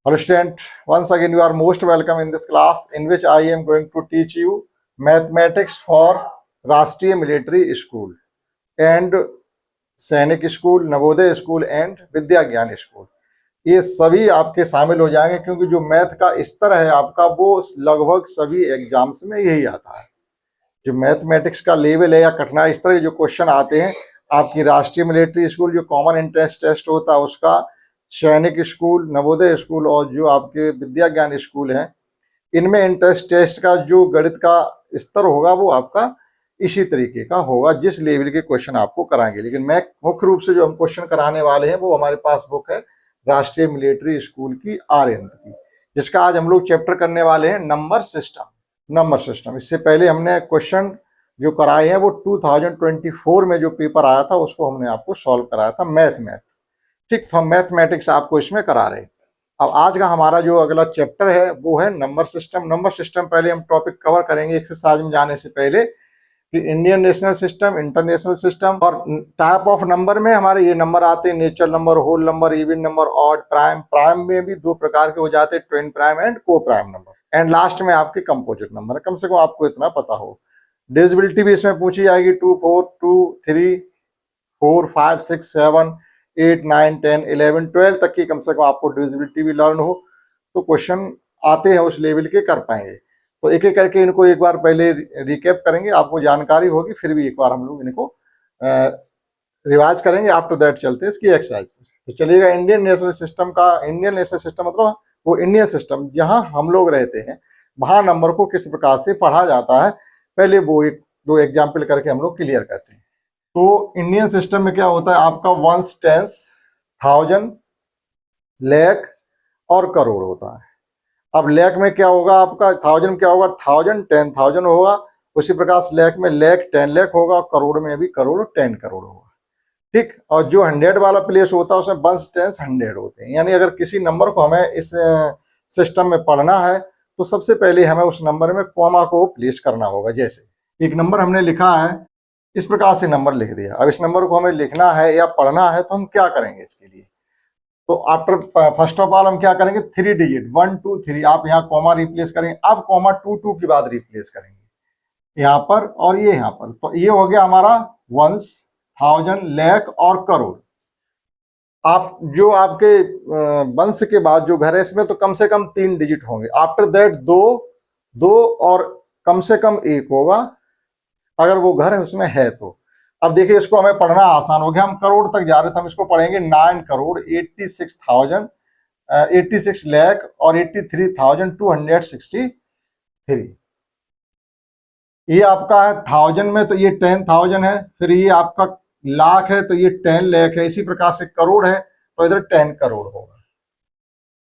Hello student, once again you are most welcome in this class in which I am going to teach you mathematics for Rashtriya Military School and सैनिक school, Navodaya school and विद्या ज्ञान school. ये सभी आपके शामिल हो जाएंगे क्योंकि जो मैथ का स्तर है आपका वो लगभग सभी एग्जाम्स में यही आता है। जो मैथमेटिक्स का लेवल है या कठिनाई स्तर के जो क्वेश्चन आते हैं आपकी राष्ट्रीय मिलिट्री स्कूल जो कॉमन एंट्रेंस टेस्ट होता है उसका, सैनिक स्कूल, नवोदय स्कूल और जो आपके विद्या ज्ञान स्कूल हैं, इनमें एंट्रेंस टेस्ट का जो गणित का स्तर होगा वो आपका इसी तरीके का होगा जिस लेवल के क्वेश्चन आपको कराएंगे। लेकिन मैं मुख्य रूप से जो हम क्वेश्चन कराने वाले हैं वो हमारे पास बुक है राष्ट्रीय मिलिट्री स्कूल की आर्यंत की, जिसका आज हम लोग चैप्टर करने वाले हैं नंबर सिस्टम। इससे पहले हमने क्वेश्चन जो कराए हैं वो 2024 में जो पेपर आया था उसको हमने आपको सॉल्व कराया था मैथ। ठीक, तो हम मैथमेटिक्स आपको इसमें करा रहे हैं। अब आज का हमारा जो अगला चैप्टर है वो है नंबर सिस्टम। पहले हम टॉपिक कवर करेंगे एक्सरसाइज में जाने से पहले कि Indian national system, international system और टाइप ऑफ नंबर में हमारे ये नंबर आते हैं, natural number, whole number, even number, odd, prime में भी दो प्रकार के हो जाते हैं, twin prime and co prime number, and last में आपके कंपोजिट नंबर। कम से कम आपको इतना पता हो। डिविजिबिलिटी भी इसमें पूछी जाएगी, 2, 4, 2, 3, 4, 5, 6, 7, 8, 9, 10, 11, 12 तक की कम से कम आपको डिविजिबिलिटी भी लर्न हो तो क्वेश्चन आते हैं उस लेवल के कर पाएंगे। तो एक एक करके इनको एक बार पहले रिकैप करेंगे, आपको जानकारी होगी, फिर भी एक बार हम लोग इनको रिवाइज करेंगे। आफ्टर दैट चलते हैं इसकी एक्सरसाइज। तो चलिएगा, इंडियन नेशनल सिस्टम मतलब वो इंडियन सिस्टम जहां हम लोग रहते हैं वहां नंबर को किस प्रकार से पढ़ा जाता है, पहले वो एक दो एग्जाम्पल करके हम लोग क्लियर करते हैं। तो इंडियन सिस्टम में क्या होता है आपका वंस, टेंस, थाउजेंड, लाख और करोड़ होता है। अब लाख में क्या होगा आपका, थाउजेंड में क्या होगा, 1000, 10,000 होगा। उसी प्रकार से लाख में लाख 10 लाख होगा, करोड़ में भी करोड़ 10 करोड़ होगा। ठीक, और जो 100 वाला प्लेस होता है उसमें वंस, टेंस, 100 होते हैं। यानी अगर किसी नंबर को हमें इस सिस्टम में पढ़ना है तो सबसे पहले हमें उस नंबर में कॉमा को प्लेस करना होगा। जैसे एक नंबर हमने लिखा है, इस प्रकार से नंबर लिख दिया। अब इस नंबर को हमें लिखना है या पढ़ना है तो हम क्या करेंगे इसके लिए, तो आफ्टर फर्स्ट ऑफ ऑल हम क्या करेंगे, 3 डिजिट 1, 2, 3 आप यहाँ कॉमा रिप्लेस करेंगे। अब कॉमा 2, 2 के बाद रिप्लेस करेंगे यहाँ पर और ये यहाँ पर। तो ये हो गया हमारा वंस, थाउजेंड, लाख और करोड़। आप जो आपके वंश के बाद जो घर है इसमें तो कम से कम 3 डिजिट होंगे। आफ्टर दैट 2 और कम से कम 1 होगा अगर वो घर है उसमें है तो। अब देखिए इसको हमें पढ़ना आसान हो गया, हम करोड़ तक जा रहे थे, हम इसको पढ़ेंगे 9 करोड़ 86,000 86 लाख और 83,263। ये आपका है थाउजेंड में, तो ये 10,000 है। फिर ये आपका लाख है तो ये 10 लाख है। इसी प्रकार से करोड़ है तो इधर 10 करोड़ होगा।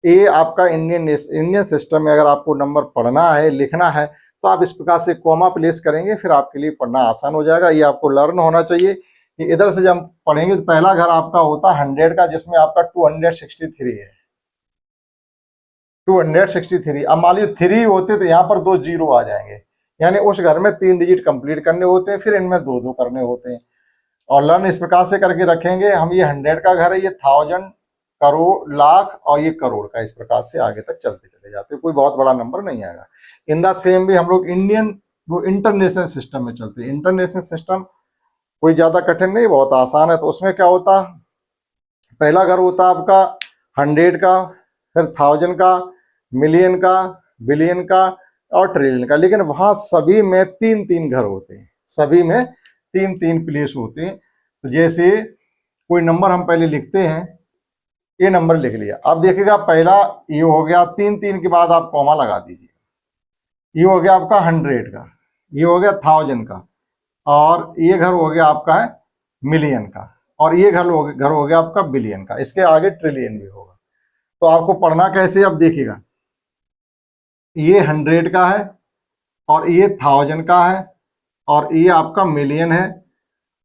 ये आपका इंडियन सिस्टम में अगर आपको नंबर पढ़ना है, लिखना है तो आप इस प्रकार से कॉमा प्लेस करेंगे, फिर आपके लिए पढ़ना आसान हो जाएगा। ये आपको लर्न होना चाहिए कि इधर से जब हम पढ़ेंगे तो पहला घर आपका होता है 100 का, जिसमें आपका 263 है, 263। अब मान लीजिए 3 होते तो यहाँ पर 2 जीरो आ जाएंगे, यानी उस घर में 3 डिजिट कंप्लीट करने होते हैं, फिर इनमें 2 करने होते हैं। और लर्न इस प्रकार से करके रखेंगे हम। ये 100 का घर है, ये थाउजेंड, करोड़, लाख और ये करोड़ का, इस प्रकार से आगे तक चलते चले जाते हैं। कोई बहुत बड़ा नंबर नहीं आएगा। इन द सेम भी हम लोग वो इंटरनेशनल सिस्टम में चलते हैं। इंटरनेशनल सिस्टम कोई ज्यादा कठिन नहीं, बहुत आसान है। तो उसमें क्या होता, पहला घर होता है आपका 100 का, फिर 1000 का, मिलियन का, बिलियन का और ट्रिलियन का। लेकिन वहां सभी में 3-3 घर होते हैं, सभी में 3-3 प्लेस होते हैं। तो जैसे कोई नंबर हम पहले लिखते हैं, ये नंबर लिख लिया। अब देखिएगा पहला ये हो गया, 3-3 के बाद आप कॉमा लगा दीजिए। ये हो गया आपका 100 का, ये हो गया 1000 का और ये घर हो गया आपका है मिलियन का और ये घर हो गया आपका बिलियन का। इसके आगे ट्रिलियन भी होगा। तो आपको पढ़ना कैसे, अब देखिएगा ये 100 का है और ये 1000 का है और ये आपका मिलियन है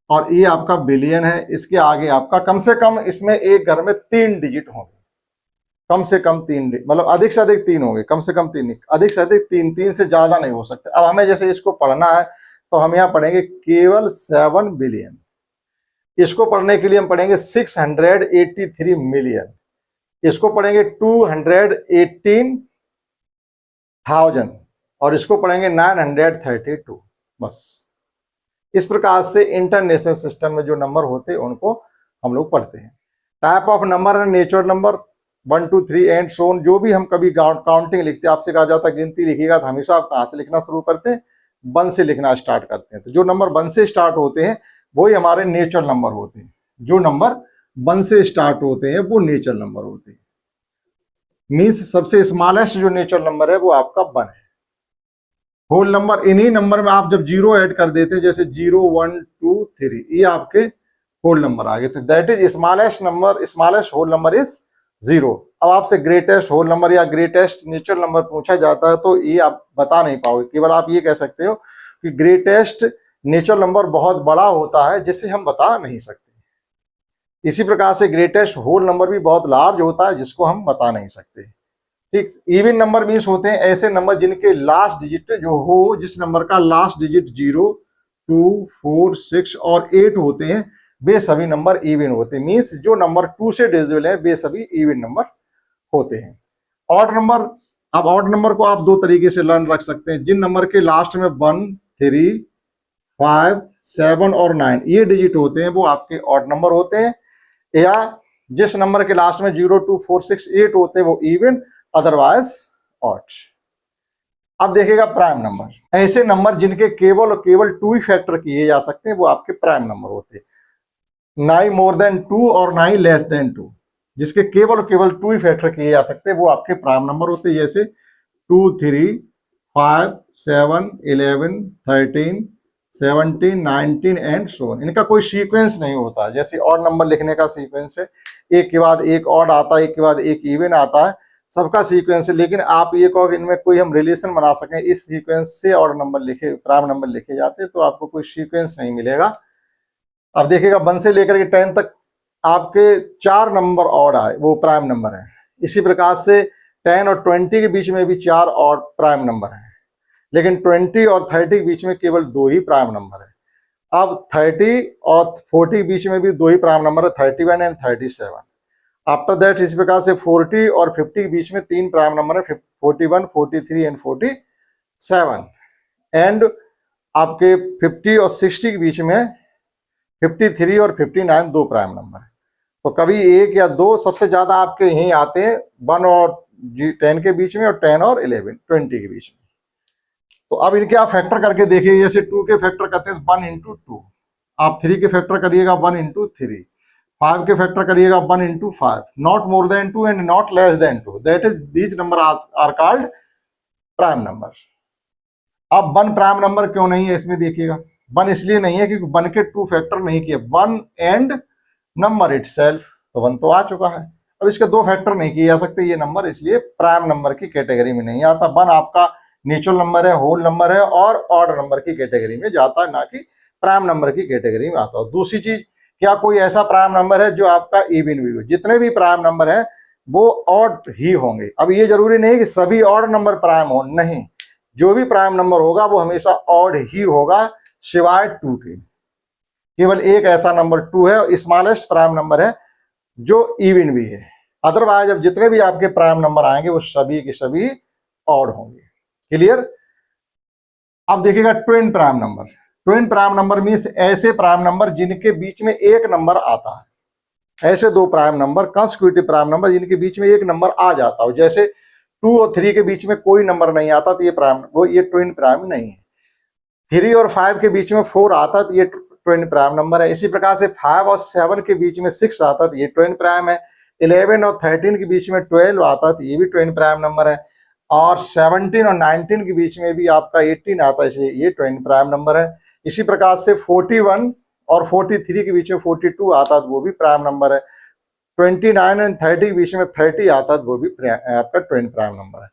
और ये आपका बिलियन है। इसके आगे आपका कम से कम इसमें एक घर में 3 डिजिट होंगे, कम से कम 3, मतलब अधिक से अधिक 3 होंगे, कम से कम 3 नहीं, अधिक से अधिक 3 से ज्यादा नहीं हो सकते। अब हमें जैसे इसको पढ़ना है तो हम यहाँ पढ़ेंगे केवल 7 बिलियन। इसको पढ़ने के लिए हम पढ़ेंगे 683 मिलियन। इसको पढ़ेंगे 218,000 और इसको पढ़ेंगे 932। बस इस प्रकार से इंटरनेशनल सिस्टम में जो नंबर होते हैं उनको हम लोग पढ़ते हैं। टाइप ऑफ नंबर है natural number 1 2 3 and so on. जो भी हम कभी काउंटिंग लिखते हैं, आपसे कहा जाता है गिनती लिखिएगा तो हमेशा आप कहाँ से लिखना शुरू करते हैं? 1 से लिखना स्टार्ट करते हैं। तो जो नंबर 1 से स्टार्ट होते हैं वही हमारे नेचुरल नंबर होते हैं। जो नंबर 1 से स्टार्ट होते हैं वो नेचुरल नंबर होते हैं। मीन्स सबसे स्मॉलेस्ट जो नेचुरल नंबर है वो आपका 1 है। होल नंबर, इन्हीं नंबर में आप जब 0 ऐड कर देते हैं, जैसे 0 1 2 3, ये आपके होल नंबर आ गए। तो that is smallest number, smallest whole number is 0। अब आपसे ग्रेटेस्ट होल नंबर या ग्रेटेस्ट नेचुरल नंबर पूछा जाता है तो ये आप बता नहीं पाओगे। केवल आप ये कह सकते हो कि ग्रेटेस्ट नेचुरल नंबर बहुत बड़ा होता है जिसे हम बता नहीं सकते। इसी प्रकार से ग्रेटेस्ट होल नंबर भी बहुत लार्ज होता है जिसको हम बता नहीं सकते। ठीक, इवन नंबर मीन्स होते हैं ऐसे नंबर जिनके लास्ट डिजिट जो हो, जिस नंबर का लास्ट डिजिट 0 2 4 6 और 8 होते हैं, वे सभी नंबर इवन होते हैं। मीन्स जो नंबर 2 से डिविजिबल है वे सभी इवन नंबर होते हैं। ऑड नंबर, अब ऑड नंबर को आप दो तरीके से लर्न रख सकते हैं। जिन नंबर के लास्ट में 1 3 5 7 और 9 ये डिजिट होते हैं वो आपके ऑड नंबर होते हैं, या जिस नंबर के लास्ट में 0 2 4 6 8 होते हैं वो इवन, अदरवाइज ऑड। अब देखिएगा प्राइम नंबर, ऐसे नंबर जिनके केवल और केवल 2 ही फैक्टर किए जा सकते हैं वो आपके प्राइम नंबर होते हैं। 9 मोर देन 2 और 9 लेस देन 2, जिसके केवल और केवल 2 ही फैक्टर किए जा सकते हैं वो आपके प्राइम नंबर होते हैं। जैसे 2 3 5 7 11 13 17 19 एंड सो ऑन। इनका कोई सीक्वेंस नहीं होता। जैसे ऑड नंबर लिखने का सीक्वेंस है, एक के बाद एक ऑड आता है, एक के बाद एक इवन आता है, सबका सीक्वेंस है। लेकिन आप ये कहो कि इनमें कोई हम रिलेशन बना सकें, इस सीक्वेंस से ऑड नंबर लिखे, प्राइम नंबर लिखे जाते हैं, तो आपको कोई सीक्वेंस नहीं मिलेगा। अब देखिएगा 1 से लेकर के 10 तक आपके 4 नंबर ऑड आए, वो प्राइम नंबर है। इसी प्रकार से 10 और 20 के बीच में भी 4 ऑड प्राइम नंबर है, लेकिन 20 और 30 के बीच में केवल 2 ही प्राइम नंबर है। अब 30 और 40 के बीच में भी 2 ही प्राइम नंबर है, 31 एंड 37। आफ्टर दैट इस प्रकार से 40 और 50 के बीच में 3 प्राइम नंबर है, 41 43 एंड 47। एंड आपके 50 और 60 के बीच में 53 और 59 2 प्राइम नंबर है। तो कभी 1 या 2, सबसे ज्यादा आपके यहीं आते हैं 1 और 10 के बीच में, और 10 और 11 20 के बीच में। तो अब इनके आप फैक्टर करके देखिए। जैसे 2 के फैक्टर करते हैं 1 इंटू 2, आप 3 के फैक्टर करिएगा 1 इंटू 3, 5 के फैक्टर करिएगा 1 into 5, not more than 2 and not less than 2, that is these number are called prime number. अब 1 प्राइम नंबर क्यों नहीं है इसमें देखिएगा। 1 इसलिए नहीं है क्योंकि 1 के 2 फैक्टर नहीं किए, 1 एंड नंबर इटसेल्फ, तो 1 तो आ चुका है। अब इसके 2 फैक्टर नहीं किए जा सकते ये नंबर, इसलिए प्राइम नंबर की कैटेगरी में नहीं आता। 1 आपका नेचुरल नंबर है, होल नंबर है और ऑड नंबर की कैटेगरी में जाता है, ना कि प्राइम नंबर की कैटेगरी में आता है। दूसरी चीज, क्या कोई ऐसा प्राइम नंबर है जो आपका इवन भी हो? जितने भी प्राइम नंबर है वो ऑड ही होंगे। अब ये जरूरी नहीं कि सभी ऑड नंबर प्राइम हो, नहीं, जो भी प्राइम नंबर होगा वो हमेशा ऑड ही होगा, सिवाय 2 के। केवल एक ऐसा नंबर 2 है, स्मॉलेस्ट प्राइम नंबर है जो इवन भी है। अदरवाइज अब जितने भी आपके प्राइम नंबर आएंगे वो सभी के सभी ऑड होंगे। क्लियर? अब देखिएगा twin prime number. Twin prime number means ऐसे प्राइम नंबर जिनके बीच में एक नंबर आता है। ऐसे 2 prime number, consecutive prime number, जिनके बीच में एक नंबर आ जाता हो। जैसे 2 और 3 के बीच में कोई नंबर नहीं आता तो ये ट्विन प्राइम नहीं है। 3 और 5 के बीच में 4 आता तो ये ट्विन प्राइम नंबर है। इसी प्रकार से 5 और 7 के बीच में 6 आता तो ये ट्विन प्राइम है। 11 और 13 के बीच में 12 आता तो ये भी ट्विन प्राइम नंबर है। और 17 और 19 के बीच में भी आपका 18 आता है, इसलिए ये ट्विन प्राइम नंबर है। इसी प्रकार से 41 और 43 के बीच में 42 आता तो वो भी प्राइम नंबर है। 29 एंड 30 के बीच में 30 आता तो वो भी आपका ट्विन प्राइम नंबर है।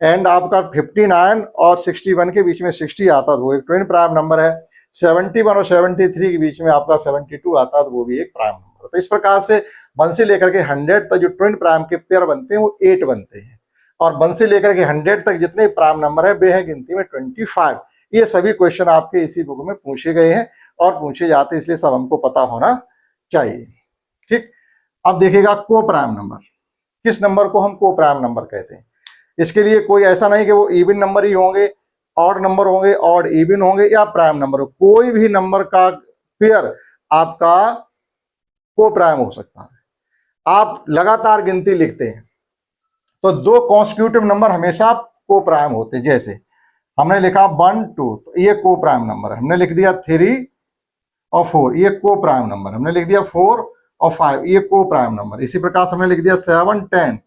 एंड आपका 59 और 61 के बीच में 60 आता तो वो एक ट्विन प्राइम नंबर है। 71 और 73 के बीच में आपका 72 आता तो वो भी एक प्राइम नंबर है। तो इस प्रकार से 1 से लेकर के 100 तक जो ट्विन प्राइम के पेयर बनते हैं वो 8 बनते हैं, और 1 से लेकर के 100 तक जितने प्राइम नंबर है वे है गिनती में 25। ये सभी क्वेश्चन आपके इसी बुक में पूछे गए हैं और पूछे जाते हैं, इसलिए सब हमको पता होना चाहिए। ठीक, अब देखिएगा को प्राइम नंबर। किस नंबर को हम को प्राइम नंबर कहते हैं। इसके लिए कोई ऐसा नहीं कि वो इवन नंबर ही होंगे, ऑड नंबर होंगे, ऑड इवन होंगे या प्राइम नंबर, कोई भी नंबर का पेयर आपका को प्राइम हो सकता है। आप लगातार गिनती लिखते हैं तो दो कॉन्स्टिट्यूटिव नंबर हमेशा को प्राइम होते हैं। जैसे हमने लिखा 1 2 तो ये को प्राइम नंबर है, हमने लिख दिया 3 और 4 ये को प्राइम नंबर, हमने लिख दिया 4 और 5 ये को प्राइम नंबर। इसी प्रकार से हमने लिख दिया 7 10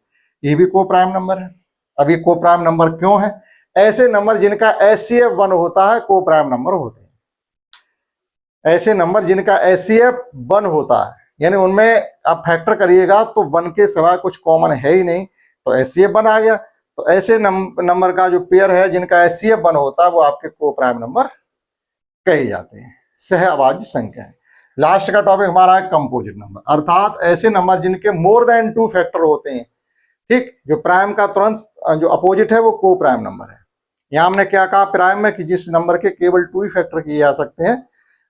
ये भी को प्राइम नंबर है। अब ये को प्राइम नंबर क्यों है? ऐसे नंबर जिनका HCF 1 होता है को प्राइम नंबर होते हैं। ऐसे नंबर जिनका HCF 1 होता है, यानी उनमें आप फैक्टर करिएगा तो 1 के सिवाय कुछ कॉमन है ही नहीं, तो HCF 1 आ गया। तो ऐसे नंबर का जो पेयर है जिनका HCF 1 होता है वो आपके को प्राइम नंबर कहे जाते हैं, सहअभाज्य संख्या है। लास्ट का टॉपिक हमारा है कंपोजिट नंबर, अर्थात ऐसे नंबर जिनके मोर देन 2 फैक्टर होते हैं। ठीक, जो प्राइम का तुरंत जो अपोजिट है वो को प्राइम नंबर है। यहाँ हमने क्या कहा प्राइम में कि जिस नंबर के केवल 2 ही फैक्टर किए जा सकते हैं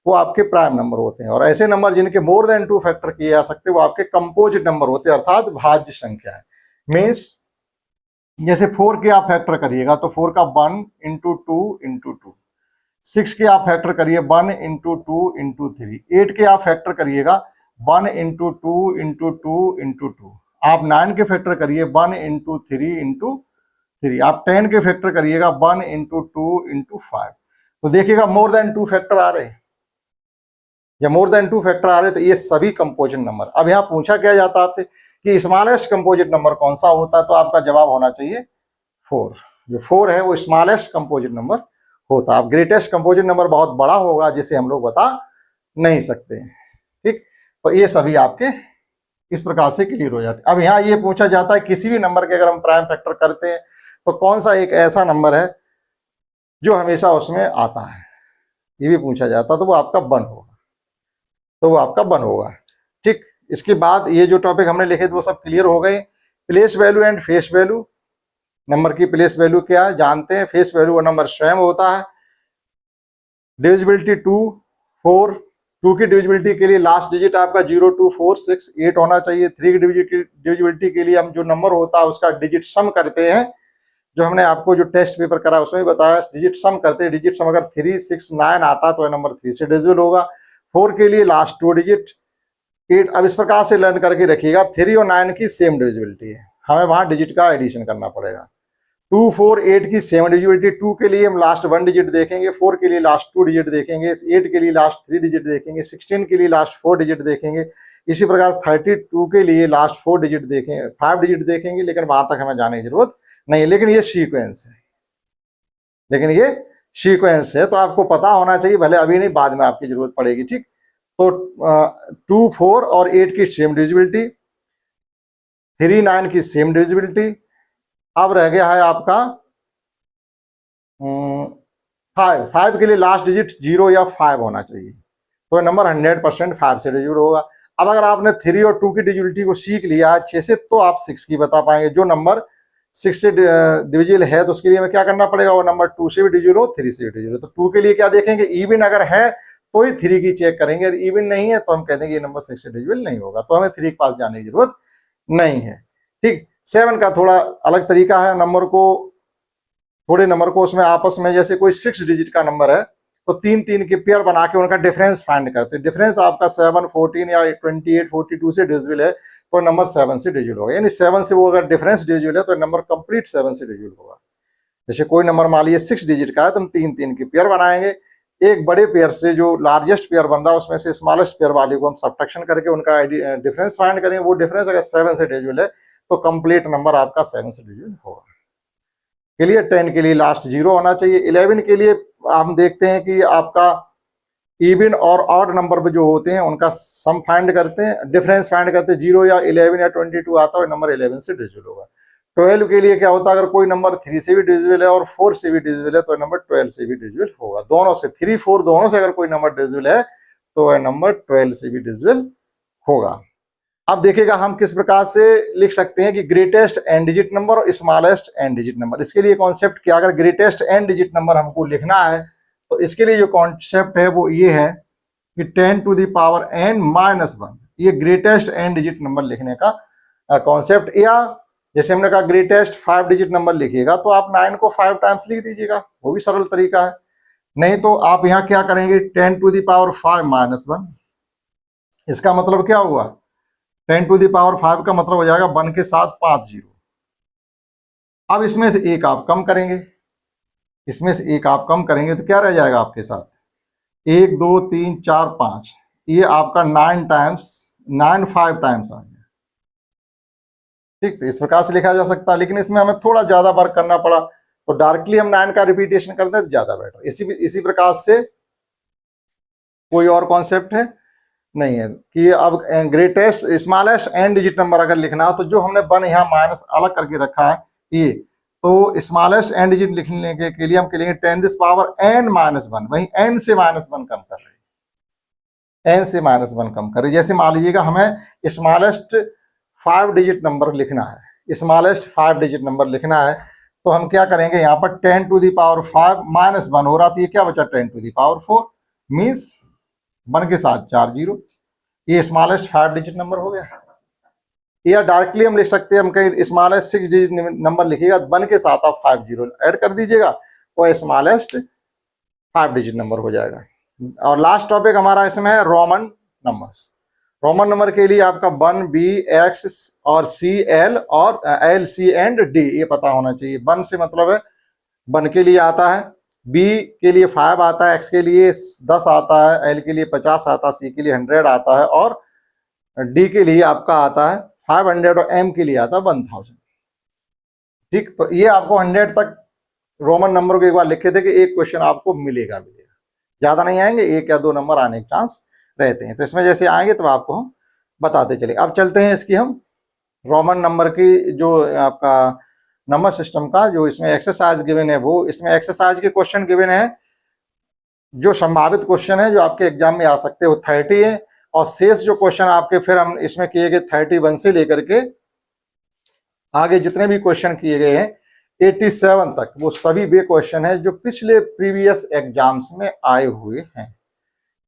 वो आपके प्राइम नंबर होते हैं, और ऐसे नंबर जिनके मोर देन 2 फैक्टर किए जा सकते हैं वो आपके कंपोजिट नंबर होते हैं, अर्थात भाज्य संख्या है। मीन्स जैसे 4 के आप फैक्टर करिएगा तो 4 का 1 इंटू 2 इंटू 2, 6 के आप फैक्टर करिए 1 इंटू 2 इंटू 3, 8 के आप फैक्टर करिएगा 1 इंटू 2 इंटू 2 इंटू 2, आप 9 के फैक्टर करिए 1 इंटू 3 इंटू 3, आप 10 के फैक्टर करिएगा 1 इंटू 2 इंटू 5। तो देखिएगा मोर देन 2 फैक्टर आ रहे हैं, या मोर देन 2 फैक्टर आ रहे तो ये सभी कंपोजिट नंबर। अब यहाँ पूछा क्या जाता है आपसे कि स्मॉलेस्ट कंपोजिट नंबर कौन सा होता है, तो आपका जवाब होना चाहिए 4। जो 4 है वो स्मॉलेस्ट कंपोजिट नंबर होता है। अब ग्रेटेस्ट कंपोजिट नंबर बहुत बड़ा होगा जिसे हम लोग बता नहीं सकते। ठीक, तो ये सभी आपके इस प्रकार से क्लियर हो जाते हैं। अब यहाँ ये पूछा जाता है किसी भी नंबर के अगर हम प्राइम फैक्टर करते हैं तो कौन सा एक ऐसा नंबर है जो हमेशा उसमें आता है, ये भी पूछा जाता है, तो वो आपका 1 होगा, तो वो आपका 1 होगा। ठीक, इसके बाद ये जो टॉपिक हमने लिखे थे वो सब क्लियर हो गए। Place value and face value, number की प्लेस वैल्यू क्या है जानते हैं, फेस वैल्यू वो नंबर स्वयं होता है। डिविजिबिलिटी 2 4, 2 की डिविजिबिलिटी के लिए लास्ट डिजिट आपका 0 2 4 6 8 होना चाहिए। 3 की डिविजिबिलिटी के लिए हम जो नंबर होता है उसका डिजिट सम करते हैं, जो हमने आपको जो टेस्ट पेपर करा उसमें भी बताया, डिजिट सम करते हैं। डिजिट सम अगर 3 6 9 आता तो नंबर 3 से डिविजिबल होगा। 4 के लिए लास्ट 2 डिजिट 8। अब इस प्रकार से लर्न करके रखिएगा 3 और 9 की सेम डिविजिबिलिटी है, हमें वहां डिजिट का एडिशन करना पड़ेगा। 2 4 8 की सेम डिविजिबिलिटी, 2 के लिए हम लास्ट 1 डिजिट देखेंगे, 4 के लिए लास्ट 2 डिजिट देखेंगे, 8 के लिए लास्ट 3 डिजिट देखेंगे, 16 के लिए लास्ट 4 डिजिट देखेंगे। इसी प्रकार 32 के लिए लास्ट 4 डिजिट देखेंगे, 5 डिजिट देखेंगे, लेकिन वहां तक हमें जाने की जरूरत नहीं। लेकिन ये सीक्वेंस है, लेकिन ये सीक्वेंस है, तो आपको पता होना चाहिए, भले अभी नहीं बाद में आपकी जरूरत पड़ेगी। ठीक, तो 2 4 और 8 की सेम डिविजिबिलिटी, 3 9 की सेम डिविजिबिलिटी। अब रह गया है आपका 5 के लिए लास्ट डिजिट 0 या 5 होना चाहिए, तो नंबर 100% 5 से डिविजिबल होगा। अब अगर आपने 3 और 2 की डिविजिबिलिटी को सीख लिया अच्छे से तो आप 6 की बता पाएंगे। जो नंबर 6 से डिविजिबल है तो उसके लिए हमें क्या करना पड़ेगा, वो नंबर 2 से भी डिविजिबल हो, 3 से भी डिविजिबल हो। तो 2 के लिए क्या देखेंगे, इवन अगर है तो ही 3 की चेक करेंगे, अगर इवन नहीं है तो हम कहते हैं ये नंबर 6 से डिविजिबल नहीं होगा, तो हमें 3 के पास जाने की जरूरत नहीं है। ठीक, 7 का थोड़ा अलग तरीका है, नंबर को थोड़े नंबर को उसमें आपस में, जैसे कोई 6 डिजिट का नंबर है तो 3 3 के पेयर बना के उनका डिफरेंस फाइंड करते हैं। डिफरेंस आपका 7 14 या 28 42 से डिविजिबल है तो नंबर 7 से डिविजिबल होगा, यानी 7 से वो अगर डिफरेंस डिविजिबल है तो नंबर कंप्लीट 7 से डिविजिबल होगा। जैसे कोई नंबर मान लीजिए 6 डिजिट का है तो हम 3 3 के पेयर बनाएंगे, एक बड़े पेयर से जो लार्जेस्ट पेयर बन रहा है उसमें से स्मॉलेस्ट पेयर वाले को हम सब्ट्रैक्शन करके उनका डिफरेंस फाइंड करेंगे। वो डिफरेंस अगर 7 से डिविजिबल है तो कंप्लीट नंबर आपका 7 से डिविजिबल होगा। के लिए 10 के लिए लास्ट 0 होना चाहिए। 11 के लिए हम देखते हैं कि आपका इवन और ऑड नंबर पे जो होते हैं उनका सम फाइंड करते हैं, डिफरेंस फाइंड करते हैं। 0 या 11 या 22 आता है नंबर 11 से डिविजिबल होगा। 12 के लिए क्या होता है, अगर कोई नंबर 3 से भी डिविजिबल है और 4 से भी डिविजिबल है तो नंबर 12 से भी डिविजिबल होगा। दोनों से 3 4 दोनों से अगर कोई नंबर डिविजिबल है तो वह नंबर 12 से भी डिविजिबल होगा। अब देखिएगा हम किस प्रकार से लिख सकते हैं कि ग्रेटेस्ट एन डिजिट नंबर और स्मॉलेस्ट एन डिजिट नंबर। इसके लिए कॉन्सेप्ट क्या, अगर ग्रेटेस्ट एन डिजिट नंबर हमको लिखना है तो इसके लिए जो कॉन्सेप्ट है वो ये है कि 10 टू द पावर n-1, ये ग्रेटेस्ट एन डिजिट नंबर लिखने का कॉन्सेप्ट, या जैसे हमने कहा ग्रेटेस्ट 5 डिजिट नंबर लिखिएगा तो आप 9 को 5 टाइम्स लिख दीजिएगा, वो भी सरल तरीका है। नहीं तो आप यहाँ क्या करेंगे, 10 टू द पावर 5 माइनस 1, इसका मतलब क्या हुआ, 10 टू द पावर 5 का मतलब हो जाएगा 1 के साथ 5 जीरो। अब इसमें से एक आप कम करेंगे, इसमें से एक आप कम करेंगे तो क्या रह जाएगा आपके साथ, 1 2 3 4 5, ये आपका 9 टाइम्स 9 5 टाइम्स आ गया। ठीक, तो इस प्रकार से लिखा जा सकता है, लेकिन इसमें हमें थोड़ा ज्यादा वर्क करना पड़ा, तो डायरेक्टली हम 9 का रिपीटेशन करते हैं तो ज्यादा बेटर। इसी प्रकार से कोई और कॉन्सेप्ट है नहीं है कि अब greatest smallest N digit number अगर लिखना हो तो जो हमने 1 यहाँ माइनस अलग करके रखा है ये, तो स्मॉलेस्ट एन डिजिट लिखने के लिए हम कहेंगे 10⁻n माइनस 1, वहीं n से माइनस 1 कम कर रहे हैं, n से माइनस 1 कम कर रहे हैं। जैसे मान लीजिएगा हमें स्मॉलेस्ट 5 डिजिट नंबर लिखना है, स्मॉलेस्ट 5 डिजिट नंबर लिखना है, तो हम क्या करेंगे, यहाँ पर 10 टू द पावर 5 माइनस 1 हो रहा था, ये क्या बचा 10 टू द पावर 4 मीन्स 1 के साथ 4 जीरो, ये स्मॉलेस्ट 5 डिजिट नंबर हो गया। या डायरेक्टली हम लिख सकते हैं, हम कहीं स्मॉलेस्ट 6 डिजिट नंबर लिखिएगा 1 के साथ आप 5 जीरो ऐड कर दीजिएगा, वो स्मॉलेस्ट 5 डिजिट नंबर हो जाएगा। और लास्ट टॉपिक हमारा इसमें है रोमन नंबर्स। रोमन नंबर के लिए आपका 1 B X और C L और L C एंड D ये पता होना चाहिए। 1 से मतलब है 1 के लिए आता है, B के लिए 5 आता है, X के लिए 10 आता है, L के लिए 50 आता है, C के लिए 100 आता है और D के लिए आपका आता है 500 और M के लिए आता है 1000। ठीक, तो ये आपको 100 तक रोमन नंबर को एक बार लिखे थे कि एक क्वेश्चन आपको मिलेगा, ज्यादा नहीं आएंगे, 1 या 2 नंबर आने के चांस रहते हैं। तो इसमें जैसे आएंगे तो आपको हम बताते चले। अब चलते हैं इसकी हम रोमन नंबर की जो आपका नंबर सिस्टम का जो इसमें एक्सरसाइज गिवन है, वो इसमें एक्सरसाइज के क्वेश्चन गिवन है, जो संभावित क्वेश्चन है जो आपके एग्जाम में आ सकते हो 30 है, और शेष जो क्वेश्चन आपके फिर हम इसमें किए गए 31 से लेकर के आगे जितने भी क्वेश्चन किए गए हैं 87 तक, वो सभी वे क्वेश्चन है जो पिछले प्रीवियस एग्जाम्स में आए हुए हैं,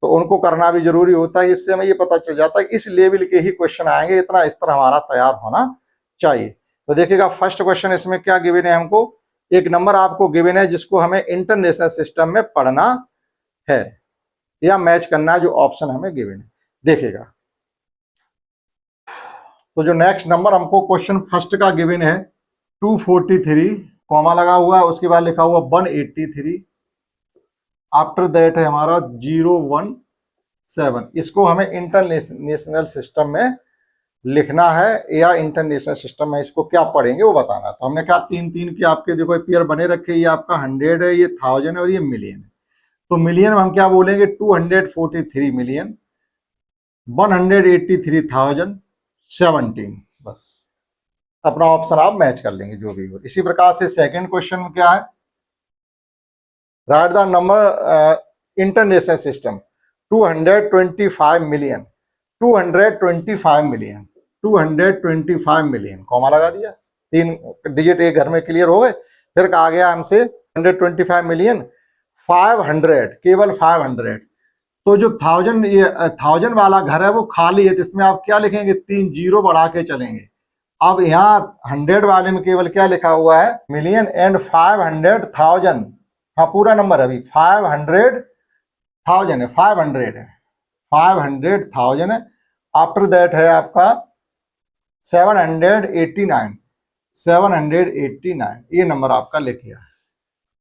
तो उनको करना भी जरूरी होता है। इससे हमें ये पता चल जाता है कि इस लेवल के ही क्वेश्चन आएंगे, इतना स्तर हमारा तैयार होना चाहिए। तो देखिएगा फर्स्ट क्वेश्चन इसमें क्या गिवन है, हमको एक नंबर आपको गिवन है जिसको हमें इंटरनेशनल सिस्टम में पढ़ना है या मैच करना है, जो ऑप्शन हमें गिवन है। देखिएगा तो जो नेक्स्ट नंबर हमको क्वेश्चन फर्स्ट का गिवन है 243, कॉमा लगा हुआ है, उसके बाद लिखा हुआ 183, आफ्टर दैट है हमारा 017। इसको हमें इंटरनेशनल सिस्टम में लिखना है या इंटरनेशनल सिस्टम में इसको क्या पढ़ेंगे वो बताना। तो हमने कहा 3 के आपके देखो पेयर बने रखे, ये आपका 100 है, ये 1000 है और ये मिलियन है। तो मिलियन में हम क्या बोलेंगे 243 मिलियन 183,017, बस अपना ऑप्शन आप मैच कर लेंगे जो भी हो। इसी प्रकार से सेकंड क्वेश्चन में क्या है, right the number international system 225 million 225 million, comma लगा दिया, 3 डिजिट एक घर में क्लियर हो गए। फिर कहा गया हमसे 125 मिलियन 500, केवल 500। तो जो 1000 ये 1000 वाला घर है वो खाली है, तो इसमें आप क्या लिखेंगे, 3 जीरो बढ़ा के चलेंगे। अब यहाँ 100 वाले में केवल क्या लिखा हुआ है, मिलियन एंड 500,000, हाँ पूरा नंबर अभी 500,000 है, 500,000 है। आफ्टर दैट है आपका 789, ये नंबर आपका लिखिए।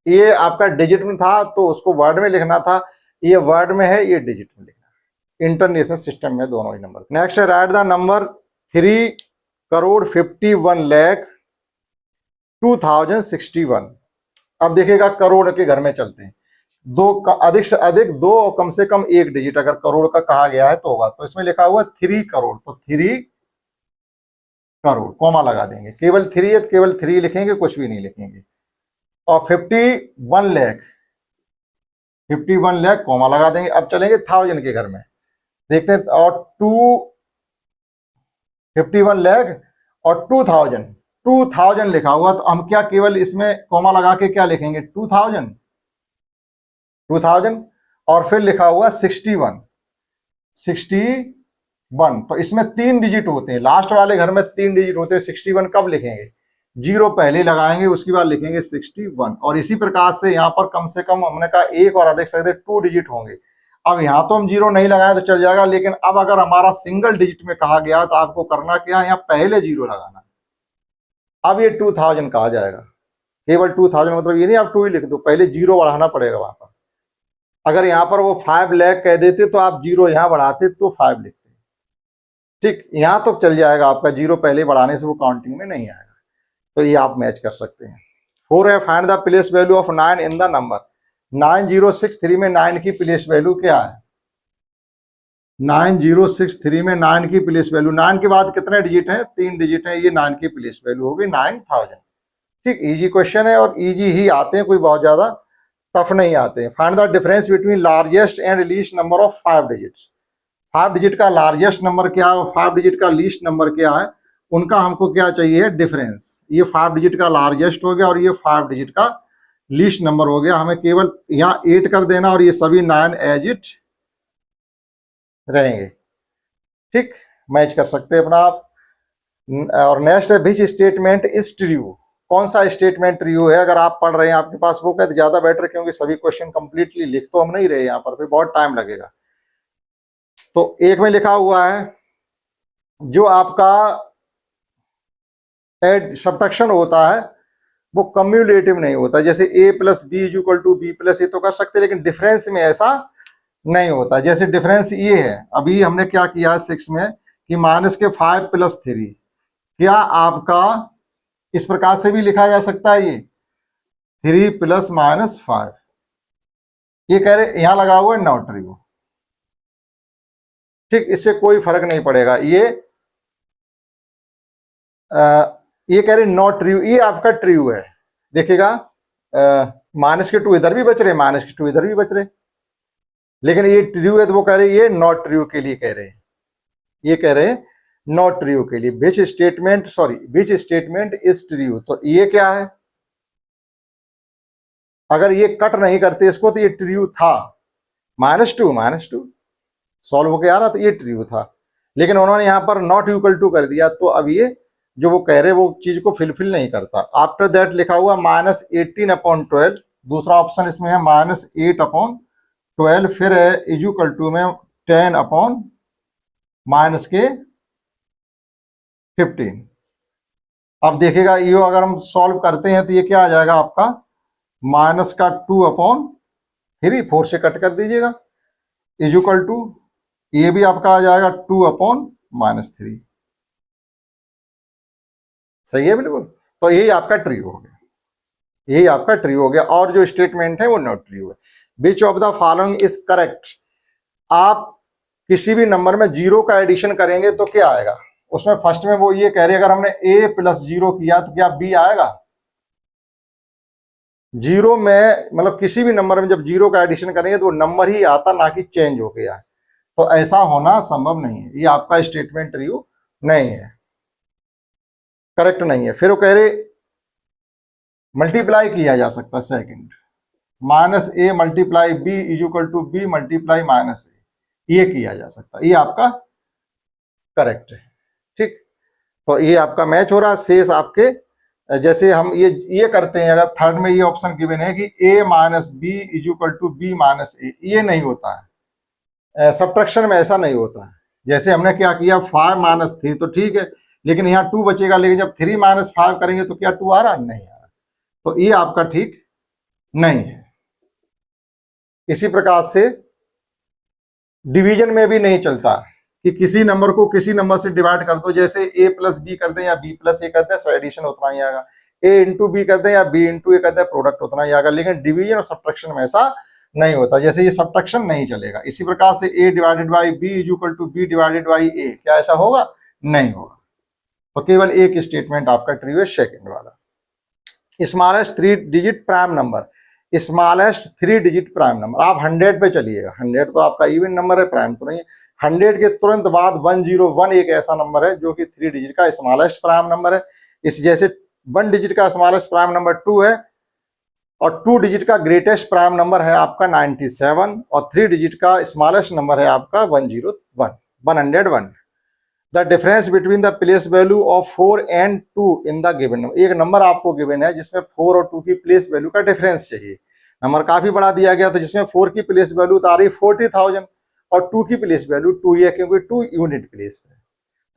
ये आपका डिजिट में था तो उसको वर्ड में लिखना था, ये वर्ड में है, ये डिजिट में लिखना। इंटरनेशनल सिस्टम में दोनों ही नंबर। नेक्स्ट है राइट द नंबर 3,51,02,061। अब देखिएगा करोड़ के घर में चलते हैं, अधिक से अधिक 2 और कम से कम 1 डिजिट अगर करोड़ का कहा गया है तो होगा। तो इसमें लिखा हुआ 3 करोड़, तो 3 करोड़ कॉमा लगा देंगे, केवल 3 है तो केवल 3 लिखेंगे, कुछ भी नहीं लिखेंगे। और 51 लाख कॉमा लगा देंगे। अब चलेंगे 1000 के घर में, देखते हैं। और 51 लाख और 2000 लिखा हुआ, तो हम क्या केवल इसमें कॉमा लगा के क्या लिखेंगे 2000 और फिर लिखा हुआ 61 1, तो इसमें 3 डिजिट होते हैं, लास्ट वाले घर में 3 डिजिट होते हैं। 61 कब लिखेंगे? 0 पहले लगाएंगे, उसके बाद लिखेंगे 61। और इसी प्रकार से यहाँ पर कम से कम हमने कहा एक और अधिक से अधिक 2 डिजिट होंगे। अब यहाँ तो हम 0 नहीं लगाए तो चल जाएगा, लेकिन अब अगर हमारा सिंगल डिजिट में कहा गया तो आपको करना क्या है, यहाँ पहले 0 लगाना। अब ये 2000 कहा जाएगा, केवल 2000 मतलब ये नहीं आप 2 ही लिख दो, पहले 0 बढ़ाना पड़ेगा वहां पर। अगर यहाँ पर वो 5 लाख कह देते तो आप 0 यहाँ बढ़ाते तो 5 लिखते। ठीक, यहाँ तो चल जाएगा आपका, 0 पहले बढ़ाने से वो काउंटिंग में नहीं आएगा। तो ये आप मैच कर सकते हैं। 4 है, find the place value of 9 in the number. 9063 में 9 की प्लेस वैल्यू क्या है? 9063 में 9 की प्लेस वैल्यू, 9 के बाद कितने डिजिट हैं? 3 डिजिट हैं, ये 9 की प्लेस वैल्यू होगी 9000। ठीक, इजी क्वेश्चन है और इजी ही आते हैं, कोई बहुत ज्यादा टफ नहीं आते हैं। Find the difference between largest and least number of 5 digits. 5 digit का लार्जेस्ट नंबर क्या है और 5 डिजिट का लीस्ट नंबर क्या है, उनका हमको क्या चाहिए? डिफरेंस। ये 5 डिजिट का लार्जेस्ट हो गया और ये 5 डिजिट का लीस्ट नंबर हो गया। हमें केवल यहाँ 8 कर देना और ये सभी 9 एज इट रहेंगे। ठीक, मैच कर सकते हैं अपना आप। और नेक्स्ट है, विच स्टेटमेंट इज ट्रू। कौन सा स्टेटमेंट ट्रू है? अगर आप पढ़ रहे हैं, आपके पास बुक है तो ज्यादा बेटर, क्योंकि सभी क्वेश्चन कंप्लीटली लिख तो हम नहीं रहे यहाँ पर, फिर बहुत टाइम लगेगा। तो एक में लिखा हुआ है, जो आपका एड सब्ट्रैक्शन होता है वो कम्युलेटिव नहीं होता। जैसे a plus b is equal to b plus a तो कर सकते हैं, लेकिन डिफरेंस में ऐसा नहीं होता। जैसे डिफरेंस ये है, अभी हमने क्या किया है 6 में कि माइनस के 5 प्लस 3, क्या आपका इस प्रकार से भी लिखा जा सकता है, ये 3 प्लस माइनस 5। ये कह रहे यहां लगा हुआ है नॉट ट्रू। ठीक, इससे कोई फर्क नहीं पड़ेगा। ये कह रहे नॉट ट्रू, ये आपका ट्रू है। देखिएगा माइनस के 2 इधर भी बच रहे, माइनस के 2 इधर भी बच रहे, लेकिन ये ट्रू है तो वो कह रहे ये नॉट ट्रू के लिए कह रहे हैं, ये कह रहे हैं नॉट ट्रू के लिए। विच स्टेटमेंट इज ट्रू, तो ये क्या है? अगर ये कट नहीं करते इसको तो ये ट्रू था, -2 सॉल्व होके आ रहा तो ये ट्रू था, लेकिन उन्होंने यहाँ पर नॉट इक्वल टू कर दिया, तो अब ये जो वो कह रहे वो चीज को फुलफिल नहीं करता। आफ्टर दैट लिखा हुआ -18/12, दूसरा ऑप्शन इसमें है -8/12, फिर है इज इक्वल टू में 10/-15। अब देखिएगा ये अगर हम सॉल्व करते हैं तो ये क्या आ जाएगा आपका, -2/3, 4 से कट कर दीजिएगा, इज इक्वल टू ये भी आपका आ जाएगा 2/-3। सही है बिल्कुल। तो यही आपका ट्रू हो गया, यही आपका ट्रू हो गया। और जो स्टेटमेंट है वो नॉट ट्रू है। विच of the following is correct. आप किसी भी नंबर में 0 का एडिशन करेंगे तो क्या आएगा? उसमें फर्स्ट में वो ये कह रहे हैं, अगर हमने a + 0 किया तो क्या b आएगा? 0 में मतलब किसी भी नंबर में जब 0 का एडिशन करेंगे तो वो नंबर ही आता, ना कि चेंज हो गया। तो ऐसा होना संभव नहीं है, ये आपका स्टेटमेंट ट्रू नहीं है, करेक्ट नहीं है। फिर वो कह रहे मल्टीप्लाई किया जा सकता है, second -a multiply b is equal to b multiply -a, ये किया जा सकता है, ये आपका करेक्ट है। ठीक, तो ये आपका मैच हो रहा है। शेष आपके जैसे हम ये करते हैं, अगर थर्ड में ये ऑप्शन गिवन है कि a - b is equal to b - a, ये नहीं होता है, सब्ट्रैक्शन में ऐसा नहीं होता है। जैसे हमने क्या किया 5 - 3 तो ठीक है, लेकिन यहाँ 2 बचेगा, लेकिन जब 3 - 5 करेंगे तो क्या 2 आ रहा? नहीं आ रहा। तो ये आपका ठीक नहीं है। इसी प्रकार से डिवीजन में भी नहीं चलता कि किसी नंबर को किसी नंबर से डिवाइड कर दो, जैसे a + b कर दें या b + a कर दें, सो एडिशन उतना ही आएगा। a × b कर दें या b × a कर दें, प्रोडक्ट उतना ही आएगा। लेकिन डिवीजन और सब्ट्रैक्शन में ऐसा नहीं होता, जैसे ये सब्ट्रैक्शन नहीं चलेगा। इसी प्रकार से a / b is equal to b / a, क्या ऐसा होगा? नहीं होगा। तो केवल एक स्टेटमेंट आपका ट्रू है, सेकंड वाला। Smallest 3 digit prime number, smallest 3 digit prime number, आप 100 पे चलिएगा। 100 तो आपका इवन नंबर है, प्राइम तो नहीं है। 100 के तुरंत बाद 101 एक ऐसा नंबर है जो कि 3 डिजिट का स्मॉलेस्ट प्राइम नंबर है। इस जैसे 1 डिजिट का स्मॉलेस्ट प्राइम नंबर 2 है, और 2 डिजिट का ग्रेटेस्ट प्राइम नंबर है आपका 97, और 3 डिजिट का स्मॉलेस्ट नंबर है आपका 101। 101. The difference between the place value of 4 and 2 in the given number. एक नंबर आपको गिवन है जिसमें 4 और 2 की प्लेस वैल्यू का डिफरेंस चाहिए। नंबर काफी बड़ा दिया गया तो जिसमें 4 की प्लेस वैल्यू तो आ रही 40,000 और 2 की प्लेस वैल्यू 2 ही है क्योंकि 2 यूनिट प्लेस में।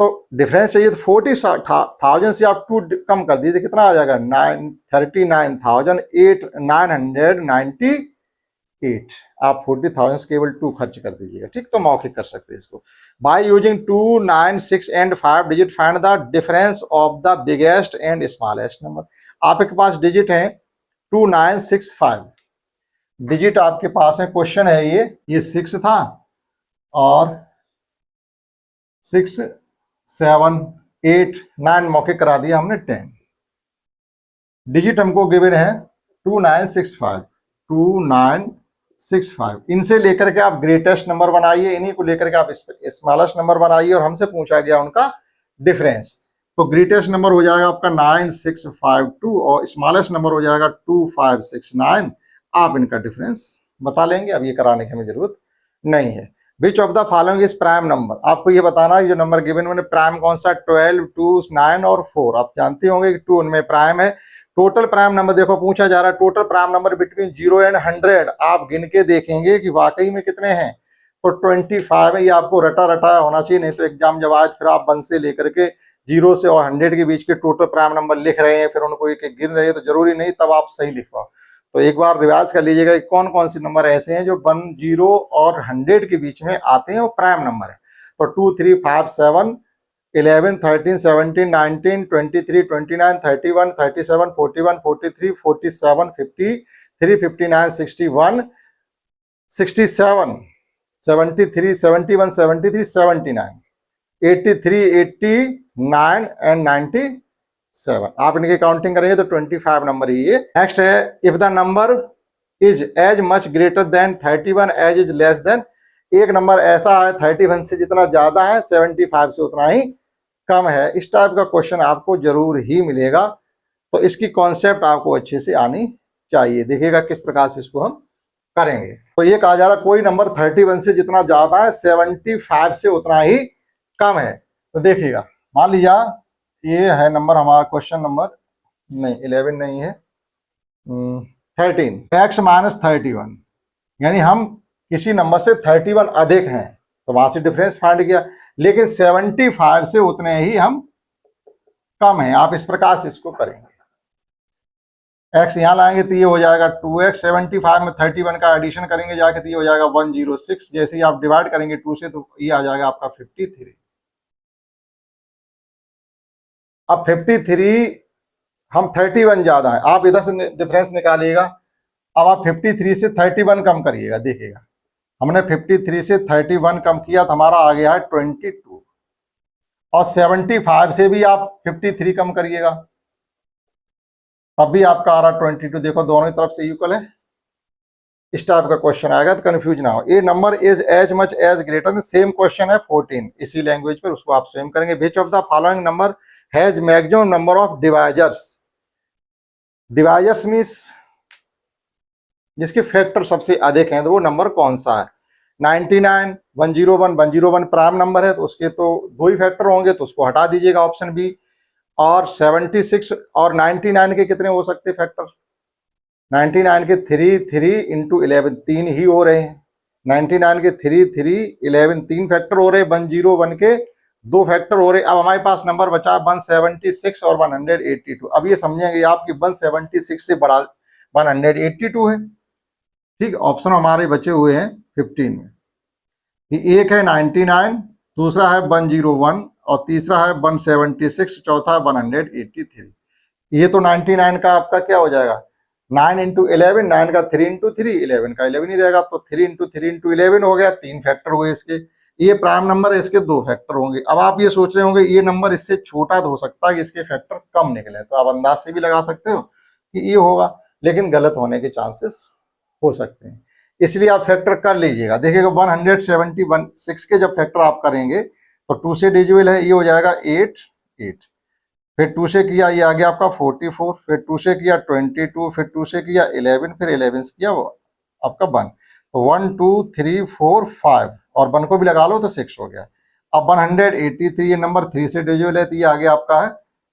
तो डिफरेंस चाहिए तो 40,000 से आप 2 कम कर दीजिए, कितना आ जाएगा 39,998। आप 40,000 से केवल 2 खर्च कर दीजिएगा, ठीक। तो मौखिक कर सकते हैं इसको। By using 2, 9, 6 and 5 digit find the difference of the biggest and smallest number. आपके पास डिजिट है 2, 9, 6, 5 डिजिट आपके पास है। क्वेश्चन है ये 6 था और 6, 7, 8, 9 मौके करा दिया हमने 10। डिजिट हमको गिवन है 2965, 2965। इनसे लेकर के आप ग्रेटेस्ट नंबर बनाइए, इन्हीं को लेकर के आप स्मॉलेस्ट नंबर बनाइए और हमसे पूछा गया उनका डिफरेंस। तो ग्रेटेस्ट नंबर हो जाएगा आपका 9652 और स्मॉलेस्ट नंबर हो जाएगा 2569। आप इनका डिफरेंस बता लेंगे, अब ये कराने की हमें जरूरत नहीं है। विच of the following is prime number. आपको ये बताना है जो नंबर गिवन मैंने प्राइम कौन सा, 12, 2, 9 और 4। आप जानते होंगे कि 2 उनमें प्राइम है। टोटल प्राइम नंबर देखो पूछा जा रहा है, total prime number between 0 and 100। आप गिन के देखेंगे कि वाकई में कितने हैं, तो 25 है। ये आपको रटा रटाया होना चाहिए, नहीं तो एग्जाम जब आज फिर आप 1 से लेकर के 0 से और 100 के बीच के टोटल प्राइम नंबर लिख रहे हैं, फिर उनको एक एक गिन रहे हैं, तो जरूरी नहीं तब आप सही लिख पाओ। तो एक बार रिवाइज कर लीजिएगा कि कौन कौन से नंबर ऐसे हैं जो 1, 0 और 100 के बीच में आते हैं, वो प्राइम नंबर है। तो 2, 3, 5, 7, 11, 13, 17, 19, 23, 29, 31, 37, 41, 43, 47, 53, 59, 61, 67, 73, 71, 73, 79, 83, 89 एंड 97। आप इनकी काउंटिंग करेंगे तो 25 नंबर ही है। नेक्स्ट है if the number is as much greater than 31 as is less than. एक नंबर ऐसा है 31 से जितना ज्यादा है 75 से उतना ही कम है। इस टाइप का क्वेश्चन आपको जरूर ही मिलेगा, तो इसकी कॉन्सेप्ट आपको अच्छे से आनी चाहिए। देखिएगा किस प्रकार से इसको हम करेंगे। तो ये कहा जा रहा है कोई नंबर 31 से जितना ज्यादा है 75 से उतना ही कम है। तो देखिएगा मान लिया ये है नंबर हमारा, क्वेश्चन नंबर नहीं 11 नहीं है, 13 x माइनस 31, यानी हम किसी नंबर से 31 अधिक हैं तो वहां से डिफरेंस फाइंड किया, लेकिन 75 से उतने ही हम कम हैं। आप इस प्रकार से इसको करेंगे, x यहां लाएंगे तो ये हो जाएगा 2x, 75 में 31 का एडिशन करेंगे जाके तो ये हो जाएगा 106। जैसे ही आप डिवाइड करेंगे 2 से तो ये आ जाएगा आपका 53। अब 53 हम 31 ज्यादा है, आप इधर से डिफरेंस निकालिएगा। अब आप 53 से 31 कम करिएगा, देखिएगा हमने 53 से 31 कम किया तो हमारा आ गया है 22। और 75 से भी आप 53 कम करिएगा तब भी आपका आ रहा 22। देखो दोनों ही तरफ से इक्वल है। इस टाइप का क्वेश्चन आएगा तो कंफ्यूज ना हो। A number is as much as greater than, same question है 14 इसी लैंग्वेज पर, उसको आप सेम करेंगे। Which of the following number has maximum number of divisors. Divisors means जिसके फैक्टर सबसे अधिक हैं, तो वो नंबर कौन सा है। 99, 101, 101 प्राइम नंबर है तो उसके तो 2 ही फैक्टर होंगे, तो उसको हटा दीजिएगा, ऑप्शन बी। और 76 और 99 के कितने हो सकते फैक्टर, 99 के 3 इंटू 11 3 ही हो रहे हैं। 99 के 3 11 3 फैक्टर हो रहे हैं, 101 के 2 फैक्टर हो रहे। अब हमारे पास नंबर बचा 176 और 182। अब ये समझेंगे आप कि 176 से बड़ा 182 है, ठीक। ऑप्शन हमारे बचे हुए हैं 15 में। एक है 99, दूसरा है 101 और तीसरा है 176, चौथा है 183। ये तो 99 का आपका क्या हो जाएगा 9 इंटू 11, 9 का 3 इंटू 3, 11 का 11 ही रहेगा, तो 3 इंटू 3 इंटू 11 हो गया, 3 फैक्टर हुए इसके। ये प्राइम नंबर है, इसके 2 फैक्टर होंगे। अब आप ये सोच रहे होंगे ये नंबर इससे छोटा तो हो सकता है कि इसके फैक्टर कम निकले, तो आप अंदाज से भी लगा सकते हो कि ये होगा, लेकिन गलत होने के चांसेस हो सकते हैं, इसलिए आप फैक्टर कर लीजिएगा। देखिएगा 176 के जब फैक्टर आप करेंगे तो 2 से डिविजिबल है, ये हो जाएगा 8, फिर 2 से किया ये आ गया आपका 44, फिर 2 से किया 22, फिर 2 से किया 11, फिर 11 से किया वो आपका 1। तो 1 2 3 4 5 और 1 को भी लगा लो तो 6 हो गया। अब 183 ये नंबर 3 से डिविजिबल है, तो ये आगे आपका है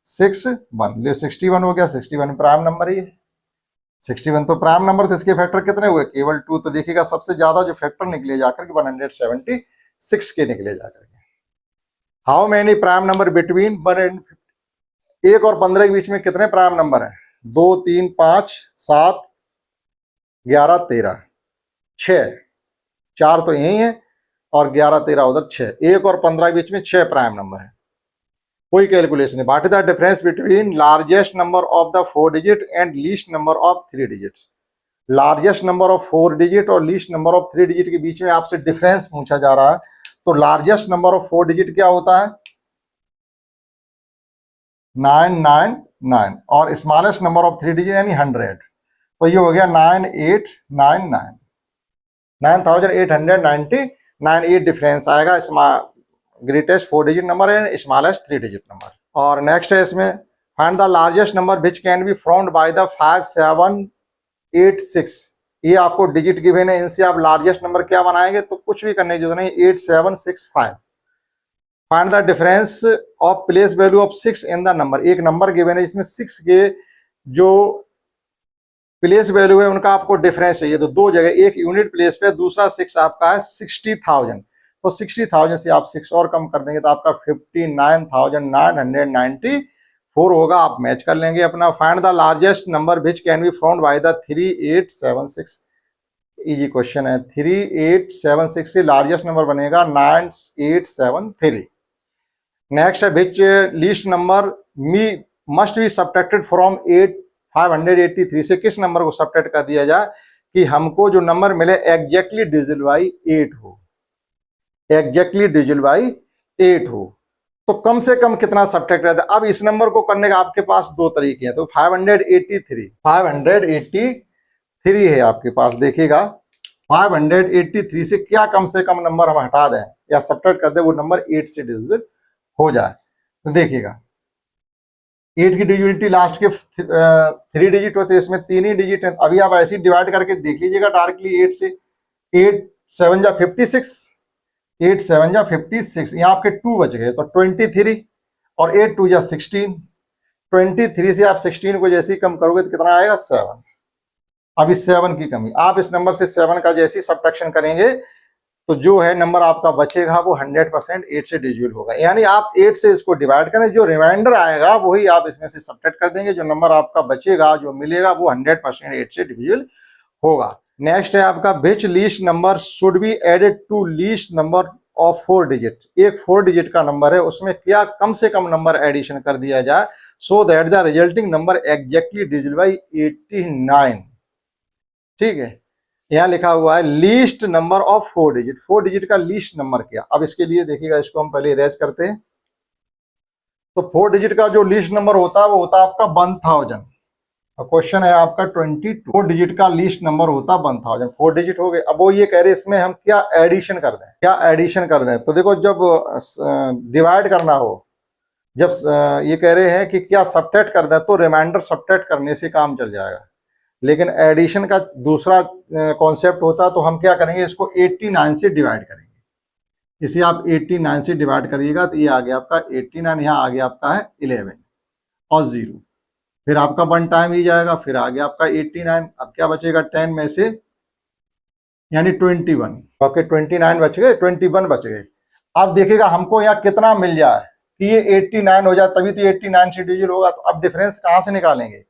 61। ले 61 हो गया, 61 प्राइम नंबर ही है। 61 तो प्राइम नंबर, तो इसके फैक्टर कितने हुए? केवल 2। तो देखिएगा सबसे ज्यादा जो फैक्टर निकले जाकर के 176 के निकले जाकर के। How many prime number between 1 और 15 के बीच में कितने प्राइम नंबर हैं? 2 3 5 7 11 13 6। 4 तो यही है और 11 13 उधर 6। 1 और 15 के बीच में 6 प्राइम नंबर है। कोई कैलकुलेशन नहीं। What is the difference between largest number of the 4 digit and least number of 3 digits? Largest number of 4 digit और लीस्ट नंबर ऑफ 3 डिजिट के बीच में आपसे डिफरेंस पूछा जा रहा है। तो लार्जेस्ट नंबर ऑफ 4 डिजिट क्या होता है? 999 और स्मॉलेस्ट नंबर ऑफ 3 डिजिट यानी 100। तो ये हो गया 9899, 9899। ये डिफरेंस आएगा। ग्रेटेस्ट 4 डिजिट नंबर है, स्मॉलेस्ट 3 डिजिट नंबर। और नेक्स्ट है इसमें find the largest number which can be found by the 5786। ये आपको डिजिट गिवन है, इनसे आप लार्जेस्ट नंबर क्या बनाएंगे? तो कुछ भी करने की जरूरत नहीं, 8765। Find the difference of place value of 6 in the number. एक नंबर गिवन है, इसमें 6 के जो प्लेस वैल्यू है उनका आपको डिफरेंस चाहिए। तो दो जगह, एक यूनिट प्लेस पे, दूसरा 6 आपका है 60,000। तो 60,000 से आप 6 और कम कर देंगे तो आपका 59,994 होगा। आप मैच कर लेंगे अपना। Find the largest number which can be found by the 3876। Easy question है। 3876 से लार्जेस्ट नंबर बनेगा 9873। नेक्स्ट है which least number must be subtracted from 583 से किस नंबर को सब्ट्रैक्ट कर दिया जाए कि हमको जो नंबर मिले एग्जैक्टली डिविजिबल बाई 8 हो, एग्जैक्टली डिविजिबल बाई 8 हो। तो कम से कम कितना सब्ट्रैक्ट रहता है? अब इस नंबर को करने का आपके पास दो तरीके हैं। तो 583 है आपके पास। देखिएगा 583 से कम नंबर हम हटा दें या सब्ट्रैक्ट कर दें, वो नंबर 8 से डिविजिबल हो जाए। तो देखिएगा 8 की डिविजिबिलिटी लास्ट के 3 डिजिट होते हैं, इसमें 3 ही डिजिट है। अभी आप ऐसे डिवाइड करके देख लीजिएगा डायरेक्टली 8 से। 8 7 जा 56, 8 7 जा 56, यहाँ आपके 2 बच गए तो 23 और 8 2 जा 16। 23 से आप 16 को जैसे ही कम करोगे तो कितना आएगा? 7। अब इस 7 की कमी, आप इस नंबर से 7 का जैसे ही सब्ट्रैक्शन करेंगे तो जो है नंबर आपका बचेगा वो 100% 8 से डिविजिबल होगा। यानी आप 8 से इसको डिवाइड करें, जो रिमाइंडर आएगा वही आप इसमें से सब्ट्रैक्ट कर देंगे। जो नंबर आपका बचेगा, जो मिलेगा, वो 100% 8 से डिविजिबल होगा। नेक्स्ट है आपका which least number should be added to least number of 4 digit. एक 4 डिजिट का नंबर है, उसमें क्या कम से कम नंबर एडिशन कर दिया जाए so that the resulting number exactly divisible by 89। ठीक है, यहाँ लिखा हुआ है least number of 4 digit. 4 digit का लीस्ट नंबर क्या? अब इसके लिए देखिएगा, इसको हम पहले इरेज करते हैं। तो 4 डिजिट का जो लीस्ट नंबर होता है वो होता है आपका 1000। क्वेश्चन है आपका 22 डिजिट का लीस्ट नंबर होता है 1000। 4 डिजिट हो गए। अब वो ये कह रहे हैं इसमें हम क्या एडिशन कर दें, क्या एडिशन कर दें? तो देखो जब डिवाइड करना हो, जब ये कह रहे हैं कि क्या सब्ट्रैक्ट कर दें, तो रिमाइंडर सब्ट्रैक्ट करने से काम चल जाएगा। लेकिन एडिशन का दूसरा कॉन्सेप्ट होता है, तो हम क्या करेंगे, इसको 89 से डिवाइड करेंगे। इसे आप 89 से डिवाइड करिएगा तो ये आ गया आपका 89, यहाँ आ गया आपका है 11 और 0, फिर आपका 1 टाइम ही जाएगा, फिर आ गया आपका 89। अब क्या बचेगा 10 में से, यानी 21। ओके 29 बच गए, 21 बच गए। अब देखिएगा हमको यहाँ कितना मिल जाए कि ये 89 हो जाए, तभी तो 89 से डिविजिबल होगा। तो अब डिफरेंस कहाँ से निकालेंगे?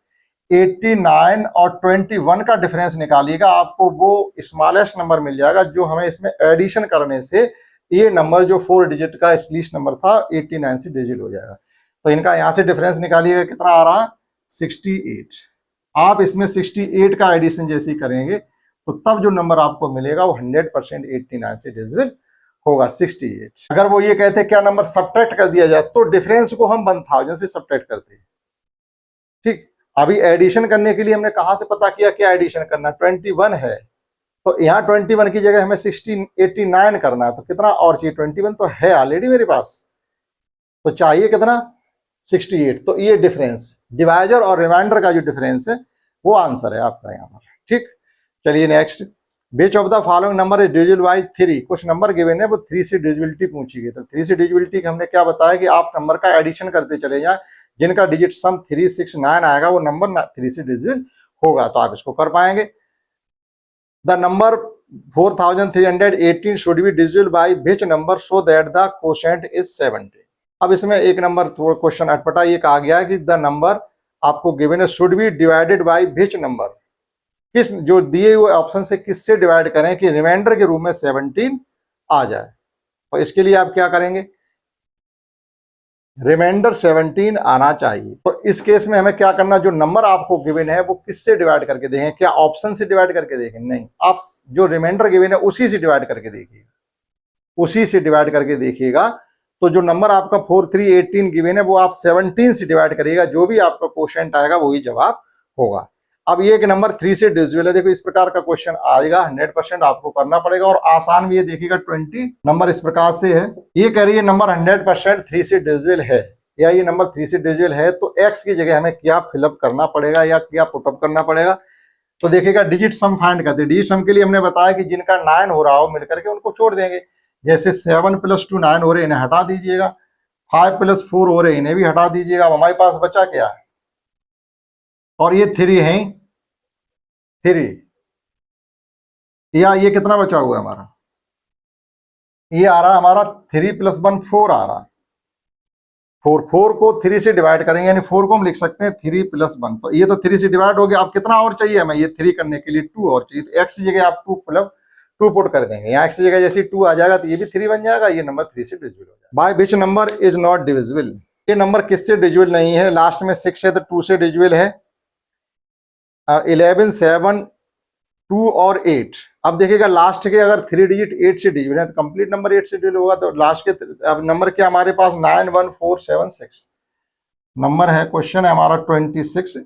89 और 21 का डिफरेंस निकालिएगा, आपको वो स्मॉलेस्ट नंबर मिल जाएगा जो हमें इसमें एडिशन करने से ये नंबर जो 4 डिजिट का इस लीस्ट नंबर था 89 से डिविजिबल हो जाएगा। तो इनका यहाँ से डिफरेंस निकालिएगा, कितना आ रहा है? 68। आप इसमें 68 का एडिशन जैसे ही करेंगे तो तब जो नंबर आपको मिलेगा वो 100% 89 से डिविजिबल होगा, 68। अगर वो ये कहते क्या नंबर सब्ट्रैक्ट कर दिया जाए, तो डिफरेंस को हम 1000 से सब्ट्रैक्ट करते हैं। ठीक, अभी एडिशन करने के लिए हमने कहां से पता किया क्या एडिशन करना? 21 है, तो यहाँ 21 की जगह हमें 89 करना है। तो कितना और चाहिए? 21 तो है ऑलरेडी मेरे पास, तो चाहिए कितना? 68। तो ये डिफरेंस, डिवाइजर और रिमाइंडर का जो डिफरेंस है वो आंसर है आपका यहाँ पर। ठीक, चलिए next. Which of the following number is divisible by 3। कुछ नंबर गिवन है वो 3 से डिविजिबिलिटी पूछी गई। तो 3 से डिविजिबिलिटी हमने क्या बताया कि आप नंबर का एडिशन करते चले जाएं, जिनका डिजिट सम 3, 6, 9 आएगा वो नंबर 3 से डिविजिबल होगा, तो आप इसको कर पाएंगे। The number 4318 should be divisible by which number so that the quotient is 70। अब इसमें एक नंबर थोड़ा क्वेश्चन अटपटा ये कहा गया है कि द नंबर आपको गिवन है should be divided by which number, किस जो दिए हुए ऑप्शन से किससे डिवाइड करें कि रिमाइंडर के रूप में 17 आ जाए। तो इसके लिए आप क्या करेंगे, रिमाइंडर 17 आना चाहिए। तो इस केस में हमें क्या करना, जो नंबर आपको गिवन है वो किससे डिवाइड करके देखें, क्या ऑप्शन से डिवाइड करके देखें, नहीं, आप जो रिमाइंडर गिवन है उसी से डिवाइड करके देखिएगा, उसी से डिवाइड करके देखिएगा। तो जो नंबर आपका 4318 गिवन है वो आप 17 से डिवाइड करिएगा, जो भी आपका क्वेश्चन आएगा वही जवाब होगा। अब ये कि नंबर 3 से डिविजिबल है, देखो इस प्रकार का क्वेश्चन आएगा, 100% आपको करना पड़ेगा और आसान भी है। देखिएगा 20 नंबर इस प्रकार से है, ये कह रही है नंबर 100% 3 से डिविजिबल है, या ये नंबर 3 से डिविजिबल है, तो x की जगह हमें क्या फिलअप करना पड़ेगा या क्या पुटअप करना पड़ेगा। तो देखिएगा डिजिट सम फाइंड करते हैं। डिजिट सम के लिए हमने बताया कि जिनका 9 हो रहा हो मिलकर के उनको छोड़ देंगे। जैसे 7 + 2 9 हो रहे, इन्हें हटा दीजिएगा। 5 + 4 हो रहे, इन्हें भी हटा दीजिएगा। अब हमारे पास बचा क्या है, और ये 3 है, 3, या ये कितना बचा हुआ है हमारा, ये आ रहा हमारा 3 + 1 4 आ रहा, 4 को 3 से डिवाइड करेंगे, यानी 4 को हम लिख सकते हैं 3 + 1। तो ये तो 3 से डिवाइड हो गया। अब कितना और चाहिए हमें, ये 3 करने के लिए 2 और चाहिए। तो x की जगह आप 2 पुट कर देंगे, यहाँ x की जगह जैसे 2 आ जाएगा तो ये भी 3 बन जाएगा, ये नंबर 3 से डिविजिबल हो जाएगा। By which number is not divisible, ये नंबर किससे डिविजिबल नहीं है, लास्ट में 6 है तो 2 से डिविजिबल है। 11, 7, 2 और 8। अब देखिएगा लास्ट के अगर 3 डिजिट 8 से डिविजिबल है तो कंप्लीट नंबर 8 से डिविजिबल होगा। तो लास्ट के अब नंबर क्या हमारे पास 9, 1, 4, 7, 6 नंबर है। क्वेश्चन है हमारा 26,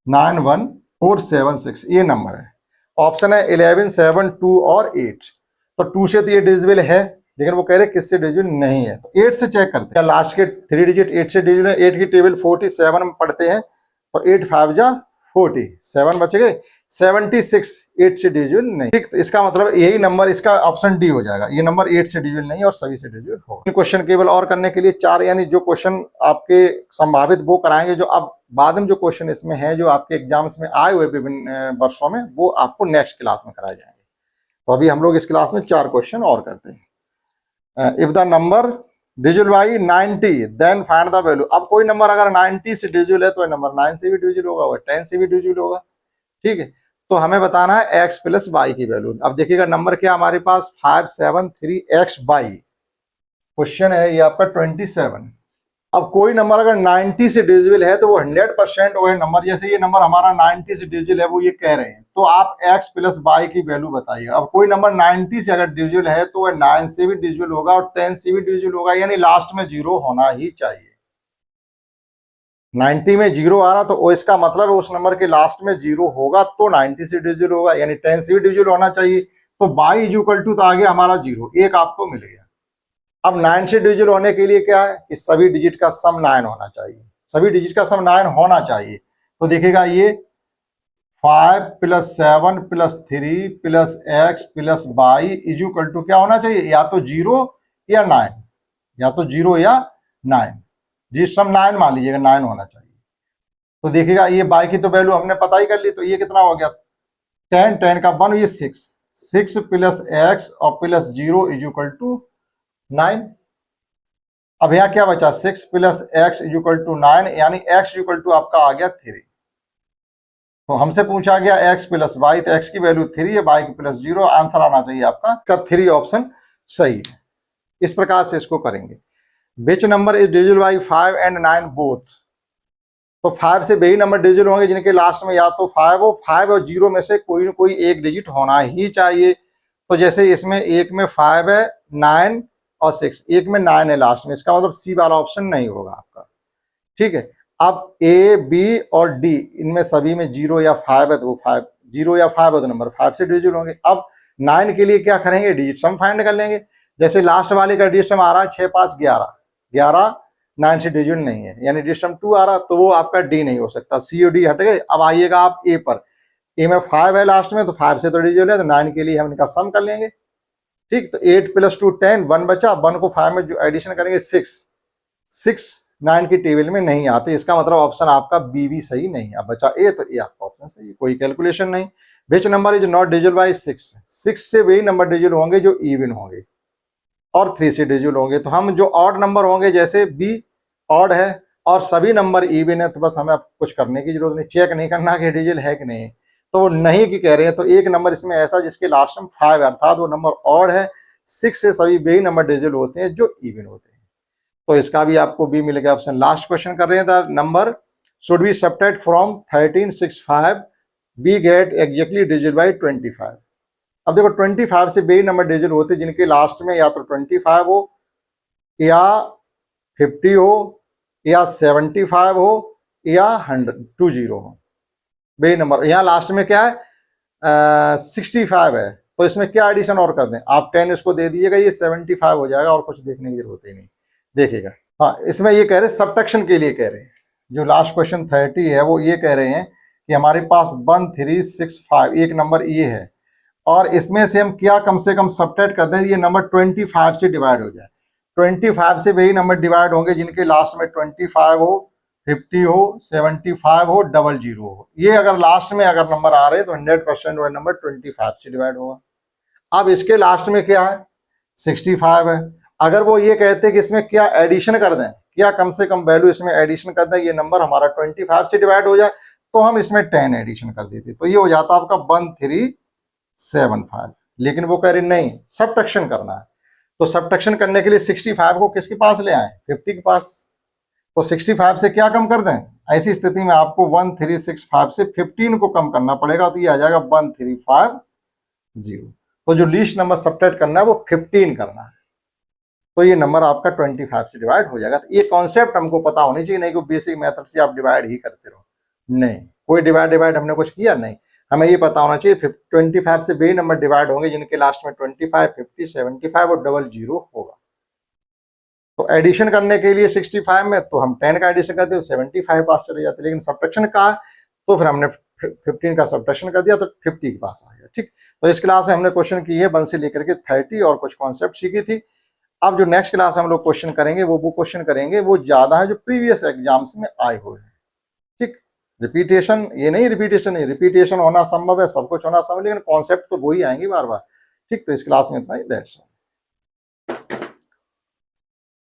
9, 1, 4, 7, 6 ये नंबर है। ऑप्शन है 11, 7, 2 और 8। तो 2 से तो ये डिविजिबल है, लेकिन वो कह रहे किससे डिविजिबल नहीं है। तो 8 से चेक करते हैं, लास्ट के 3 डिजिट 8 से डिविजिबल है। 8 की टेबल 47 में पढ़ते हैं, तो 8 5 जा 40, 7 बच गए, 76 8 से डिविजिबल नहीं। ठीक, तो इसका मतलब यही नंबर, इसका ऑप्शन डी हो जाएगा। ये नंबर 8 से डिविजिबल नहीं और सभी से डिविजिबल होगा। क्वेश्चन केवल और करने के लिए 4, यानी जो क्वेश्चन आपके संभावित वो कराएंगे, जो अब बाद में जो क्वेश्चन इसमें है जो आपके एग्जाम्स में आए हुए विभिन्न वर्षों में, वो आपको नेक्स्ट क्लास में कराए जाएंगे। तो अभी हम लोग इस क्लास में 4 क्वेश्चन और करते हैं। If the number divisible by 90 then find the value. अब कोई नंबर अगर 90 से डिविजिबल है तो नंबर 9 से भी डिविजिबल होगा, और 10 से भी डिविजिबल होगा। ठीक है, तो हमें बताना है x + y की वैल्यू। अब देखिएगा नंबर क्या हमारे पास 573xy, क्वेश्चन है ये आपका 27। अब कोई नंबर अगर 90 से डिविजिबल है तो वो 100% वो नंबर, जैसे ये नंबर हमारा 90 से डिविजिबल है, वो ये कह रहे हैं, तो आप x + y की वैल्यू बताइए। अब कोई नंबर 90 से अगर डिविजिबल है तो वह 9 से भी डिविजिबल होगा और 10 से भी डिविजिबल होगा, यानी लास्ट में 0 होना ही चाहिए। 90 में 0 आ रहा तो इसका मतलब है उस नंबर के लास्ट में 0 होगा तो 90 से डिविजिबल होगा, यानी 10 से भी डिविजिबल होना चाहिए। तो y = तो आ गया हमारा 0, एक आपको मिल गया। अब 9 से डिविजिबल होने के लिए क्या है कि सभी डिजिट का सम 9 होना चाहिए, सभी डिजिट का सम 9 होना चाहिए। तो देखिएगा ये 5 + 7 + 3 + x + y = क्या होना चाहिए, या तो 0 या 9, या तो 0 या 9, जिस सम 9 मान लीजिएगा 9 होना चाहिए। तो देखिएगा ये y की तो वैल्यू हमने पता ही कर ली, तो ये कितना हो गया 10, 10 का 1, ये 6 + x और + 0 = 9। अब यहाँ क्या बचा 6 + x = 9, यानी x = आपका आ गया 3। तो हमसे पूछा गया x + y, तो x की वैल्यू 3 है, y + 0, आंसर आना चाहिए आपका 3 ऑप्शन सही है। इस प्रकार से इसको करेंगे। Which number is divisible by 5 and 9 both. तो 5 से वही नंबर डिविजिबल होंगे जिनके लास्ट में या तो 5 हो, 5 और 0 में से कोई ना कोई एक डिजिट होना ही चाहिए। तो जैसे इसमें एक में 5 है, 9 और 6, एक में 9 है लास्ट में, इसका मतलब सी वाला ऑप्शन नहीं होगा आपका। ठीक है, अब ए, बी और डी इनमें सभी में 0 या 5 है, तो वो 5 0 या 5 है तो नंबर 5 से डिविजिबल होंगे। अब 9 के लिए क्या करेंगे, डिजिट सम फाइंड कर लेंगे। जैसे लास्ट वाले का डिजिट सम आ रहा है 6, 5, 11, 11 9 से डिविजिबल नहीं है, यानी डिजिट सम 2 आ रहा, तो वो आपका डी नहीं हो सकता, सी और डी हट गए। अब आइएगा आप ए पर, ए में 5 है लास्ट में, तो 5 से तो डिजिट है, तो 9 के लिए हम इनका सम कर लेंगे। ठीक, तो 8 + 2 10, 1 बचा, 1 को 5 में जो एडिशन करेंगे 6 9 की टेबल में नहीं आते, इसका मतलब ऑप्शन आपका बी भी सही नहीं। अब बचा ए, तो ए आपका ऑप्शन सही है, कोई कैलकुलेशन नहीं। Which number is not digit by 6 से वही नंबर डिजिट होंगे जो इवन होंगे और 3 से डिजिट होंगे। तो हम जो ऑड नंबर होंगे, जैसे बी ऑड है और सभी नंबर इवन है, तो बस हमें कुछ करने की जरूरत नहीं, चेक नहीं करना कि डिजिट है कि नहीं। तो वो नहीं की कह रहे हैं, तो एक नंबर इसमें ऐसा जिसके लास्ट में 5 अर्थात वो नंबर ऑड है। 6 से सभी वही नंबर डिजिट होते हैं जो इवन होते हैं, तो इसका भी आपको बी मिलेगा ऑप्शन। लास्ट क्वेश्चन कर रहे हैं, the number should be subtract from 1365 be get exactly digit by 25। अब देखो 25 से वही नंबर डिजिट होते हैं जिनके लास्ट में या तो 25 हो या 50 हो या 75 हो या 100 हो, वही नंबर। यहाँ लास्ट में क्या है 65 है, तो इसमें क्या एडिशन और कर दें आप, 10 इसको दे दीजिएगा, ये 75 हो जाएगा और कुछ देखने की जरूरत ही नहीं। देखिएगा, हाँ इसमें ये कह रहे हैं सब्ट्रैक्शन के लिए कह रहे हैं, जो लास्ट क्वेश्चन 30 है वो ये कह रहे हैं कि हमारे पास 1365 एक नंबर ये है और इसमें से हम क्या कम से कम सब्ट्रैक्ट कर दें, ये नंबर 25 से डिवाइड हो जाए। 25 से वही नंबर डिवाइड होंगे जिनके लास्ट में 25 हो, 50 हो, 75 हो, 00 हो। ये अगर लास्ट में अगर नंबर आ रहे हैं तो 100% वो नंबर 25 से डिवाइड होगा। अब इसके लास्ट में क्या है 65 है, अगर वो ये कहते हैं कि इसमें क्या एडिशन कर दें, क्या कम से कम वैल्यू इसमें एडिशन कर दें, ये नंबर हमारा 25 से डिवाइड हो जाए, तो हम इसमें 10 एडिशन कर देते, तो ये हो जाता आपका 1375। लेकिन वो कह रहे नहीं सब्ट्रैक्शन करना है, तो सब्ट्रैक्शन करने के लिए 65 को किसके पास ले आए 50 के पास, तो 65 से क्या कम कर दें, ऐसी स्थिति में आपको 1365 से 15 को कम करना पड़ेगा, तो ये आ जाएगा 1350। तो जो लीस्ट नंबर सब्ट्रैक्ट करना है वो 15 करना है, तो ये नंबर आपका 25 से डिवाइड हो जाएगा। तो ये कॉन्सेप्ट हमको पता होनी चाहिए, नहीं कि बेसिक मेथड से आप डिवाइड ही करते रहो, नहीं कोई डिवाइड हमने कुछ किया नहीं, हमें ये पता होना चाहिए 25 से वही नंबर डिवाइड होंगे जिनके लास्ट में 25, 50, 75 और 00 होगा। तो एडिशन करने के लिए 65 में तो हम 10 का एडिशन करते तो 75 पास चले जाते, लेकिन सब्ट्रैक्शन का तो फिर हमने 15 का सब्ट्रैक्शन कर दिया तो 50 के पास आ गया। ठीक, तो इस क्लास में हमने क्वेश्चन की है 1 से लेकर के 30 और कुछ कॉन्सेप्ट सीखी थी। अब जो नेक्स्ट क्लास हम लोग क्वेश्चन करेंगे वो क्वेश्चन करेंगे वो ज्यादा है जो प्रीवियस एग्जाम्स में आए हुए हैं। ठीक, रिपीटेशन ये नहीं, रिपीटेशन होना संभव है, सब कुछ होना संभव, लेकिन कॉन्सेप्ट तो वही आएंगे बार बार। ठीक, तो इस क्लास में इतना ही, दैट्स ऑल।